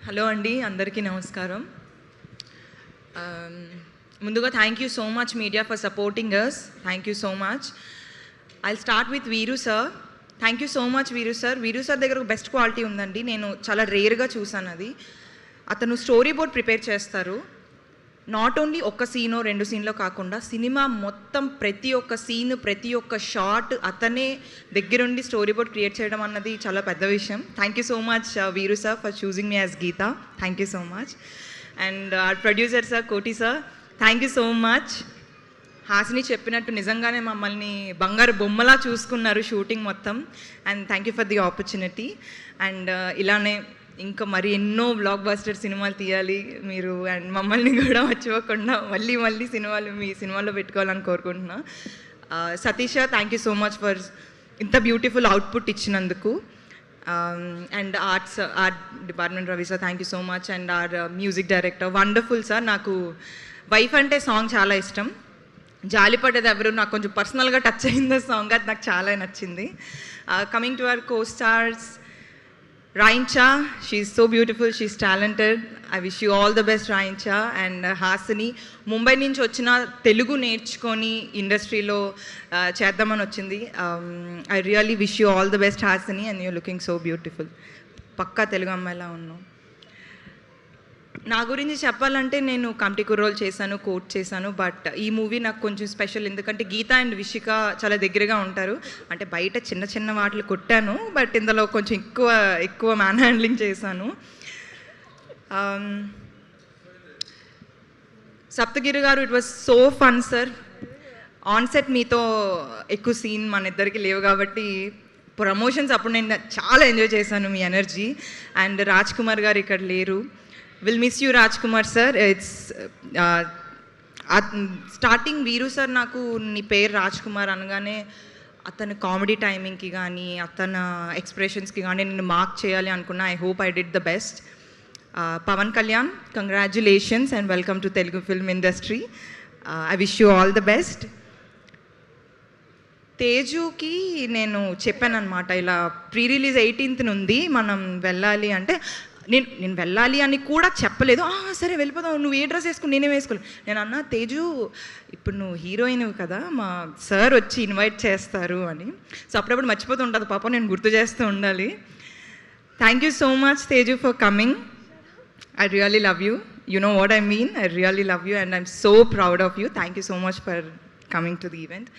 Hello అండి, అందరికీ నమస్కారం. ముందుగా thank you so much media for supporting us. Thank you so much. I'll start with Veeru sir. Thank you so much Veeru sir. Veeru sir దగ్గర ఒక best quality ఉందండి, నేను చాలా రేర్గా చూసాను అది. అతను స్టోరీ బోర్డ్ ప్రిపేర్ చేస్తారు. నాట్ ఓన్లీ ఒక్క సీనో 2 సీన్లో కాకుండా సినిమా మొత్తం ప్రతి ఒక్క సీన్, ప్రతి ఒక్క షాట్ అతనే దగ్గరుండి స్టోరీ బోర్డ్ క్రియేట్ చేయడం అన్నది చాలా పెద్ద విషయం. Thank you so much Veeru sir for choosing me as Geetha. Thank you so much. And our producer sir Koti sir, thank you so much. Hasini చెప్పినట్టు నిజంగానే మమ్మల్ని బంగారు బొమ్మలా చూసుకున్నారు షూటింగ్ మొత్తం. And thank you for the opportunity. అండ్ ఇలానే ఇంకా మరి ఎన్నో బ్లాక్ బస్టర్ సినిమాలు తీయాలి మీరు, అండ్ మమ్మల్ని కూడా మర్చిపోకుండా మళ్ళీ సినిమాలు మీ సినిమాలో పెట్టుకోవాలని కోరుకుంటున్నా. Satish thank you so much for ఇంత బ్యూటిఫుల్ అవుట్పుట్ ఇచ్చినందుకు. And art department Ravi sir, thank you so much. And our music director wonderful sir. నాకు వైఫ్ అంటే సాంగ్ చాలా ఇష్టం. జాలిపడ్డది ఎవరు నాకు కొంచెం పర్సనల్గా టచ్ అయింది సాంగ్, అది నాకు చాలా నచ్చింది. Coming to our co stars, Raincha, she's so beautiful, she's talented. I wish you all the best, Raincha. And Hasini, Mumbai నుంచి వచ్చిన తెలుగు నేర్చుకొని ఇండస్ట్రీలో చేద్దామని వచ్చింది. I really wish you all the best, Hasini, and you're looking so beautiful. పక్కా తెలుగు అమ్మాయిలా ఉన్నావు. నా గురించి చెప్పాలంటే నేను కమిటీ కుర్రోల్ చేశాను, కోట్ చేశాను. బట్ ఈ మూవీ నాకు కొంచెం స్పెషల్, ఎందుకంటే గీత అండ్ విషిక చాలా దగ్గరగా ఉంటారు. అంటే బయట చిన్న వాటిని కొట్టాను, బట్ ఇందులో కొంచెం ఎక్కువ మ్యాన్ హ్యాండ్లింగ్ చేశాను. సప్తగిరి గారు, it was so fun sir. On set మీతో ఎక్కువ సీన్ మన ఇద్దరికి లేవు కాబట్టి ప్రమోషన్స్ అప్పుడు నేను చాలా ఎంజాయ్ చేశాను మీ ఎనర్జీ. అండ్ రాజ్ కుమార్ గారు ఇక్కడ లేరు. Will miss you Raj Kumar sir. It's starting వీరు సార్ నాకు నీ పేరు రాజ్ కుమార్ అనగానే అతను కామెడీ టైమింగ్కి కానీ అతను ఎక్స్ప్రెషన్స్కి కానీ నేను మార్క్ చేయాలి అనుకున్నా. I hope I did the best. Pawan Kalyan, congratulations and welcome to Telugu film industry. I wish you all the best. తేజుకి నేను చెప్పాను అనమాట, ఇలా ప్రీ రిలీజ్ 18th ఉంది మనం వెళ్ళాలి అంటే, నేను వెళ్ళాలి అని కూడా చెప్పలేదు. సరే వెళ్ళిపోదాం, నువ్వు ఏ డ్రెస్ వేసుకుని నేనే వేసుకోలేదు. నేను అన్నా, తేజు ఇప్పుడు నువ్వు హీరోయిన్ కదా, మా సార్ వచ్చి ఇన్వైట్ చేస్తారు అని. సో అప్పుడప్పుడు మర్చిపోతూ ఉంటుంది పాప, నేను గుర్తు చేస్తూ ఉండాలి. Thank you so much Teju for coming. I really love you. You know what I mean. I really love you and I'm so proud of you. Thank you so much for coming to the event.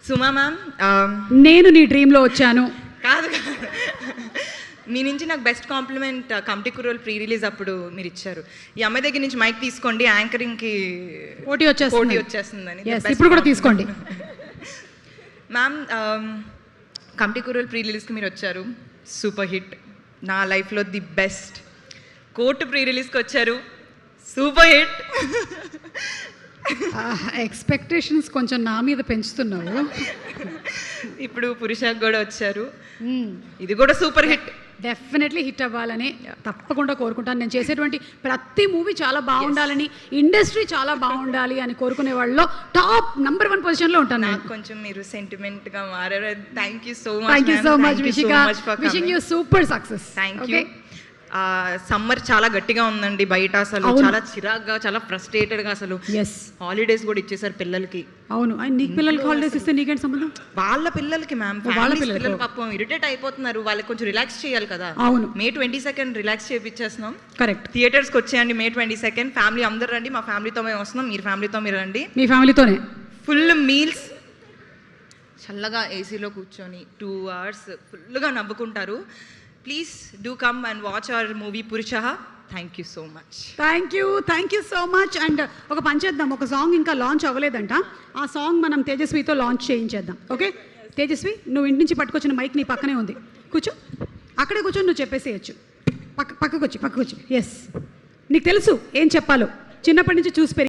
Suma ma'am, నేను నీ డ్రీమ్లో వచ్చాను. కాదు, మీ నుంచి నాకు best compliment Committee Kurrollu pre release అప్పుడు మీరు ఇచ్చారు. ఈ అమ్మాయి దగ్గర నుంచి మైక్ తీసుకోండి, యాంకరింగ్కి పోటీ వచ్చేస్తుందని. ఇప్పుడు కూడా తీసుకోండి మ్యామ్. కమిటీ కుర్రోల్ ప్రీ రిలీజ్కి మీరు వచ్చారు, సూపర్ హిట్. నా లైఫ్లో ది బెస్ట్. కోర్టు ప్రీ రిలీజ్కి వచ్చారు, సూపర్ హిట్. ఎక్స్పెక్టేషన్స్ కొంచెం నా మీద పెంచుతున్నావు. ఇప్పుడు పురుషాకి కూడా వచ్చారు, ఇది కూడా సూపర్ హిట్. డెఫినెట్లీ హిట్ అవ్వాలని తప్పకుండా కోరుకుంటాను. నేను చేసేటువంటి ప్రతి మూవీ చాలా బాగుండాలని, ఇండస్ట్రీ చాలా బాగుండాలి అని కోరుకునే వాళ్ళలో టాప్ నంబర్ 1 పొజిషన్లో ఉంటాను. నాకు కొంచెం మీరు సెంటిమెంట్గా మారారు. Thank you so much. Thank you so much Vishika. Wishing you super success. Thank you. Summer చాలా గట్టిగా ఉందండి బయట, అసలు చాలా చిరాగ్గా, చాలా ఫ్రస్ట్రేటెడ్గా. అసలు హాలిడేస్ కూడా ఇచ్చేసారు పిల్లలకి. అవును, నీకు పిల్లలకి హాలిడేస్ ఇస్తే నీకేంటి సంబంధం? వాళ్ళ పిల్లలకి మ్యామ్, వాళ్ళ పిల్లలు పాపం ఇరిటేట్ అయిపోతున్నారు, వాళ్ళకి కొంచెం రిలాక్స్ చేయాలి కదా. అవును, May 22 రిలాక్స్ చేయించేస్తున్నాం. కరెక్ట్. థియేటర్స్కి వచ్చేయండి May 22. ఫ్యామిలీ అందరు రండి, మా ఫ్యామిలీతో మేము వస్తున్నాం, మీరు ఫ్యామిలీతో మీరు రండి. మీ ఫ్యామిలీతోనే ఫుల్ మీల్స్, చల్లగా ఏసీలో కూర్చొని 2 hours ఫుల్గా నవ్వుకుంటారు. Please do come and watch our movie Purushaha. Thank you so much. Thank you so much. And ఒక పని చేద్దాం, ఒక సాంగ్ ఇంకా లాంచ్ అవ్వలేదంట, ఆ సాంగ్ మనం తేజస్వితో లాంచ్ చేయించేద్దాం. ఓకే తేజస్వి, నువ్వు ఇంటి నుంచి పట్టుకొచ్చిన మైక్ నీ పక్కనే ఉంది, కూర్చో. అక్కడే కూర్చొని నువ్వు చెప్పేసేయచ్చు. పక్కకు వచ్చి ఎస్, నీకు తెలుసు ఏం చెప్పాలో, చిన్నప్పటి నుంచి చూసి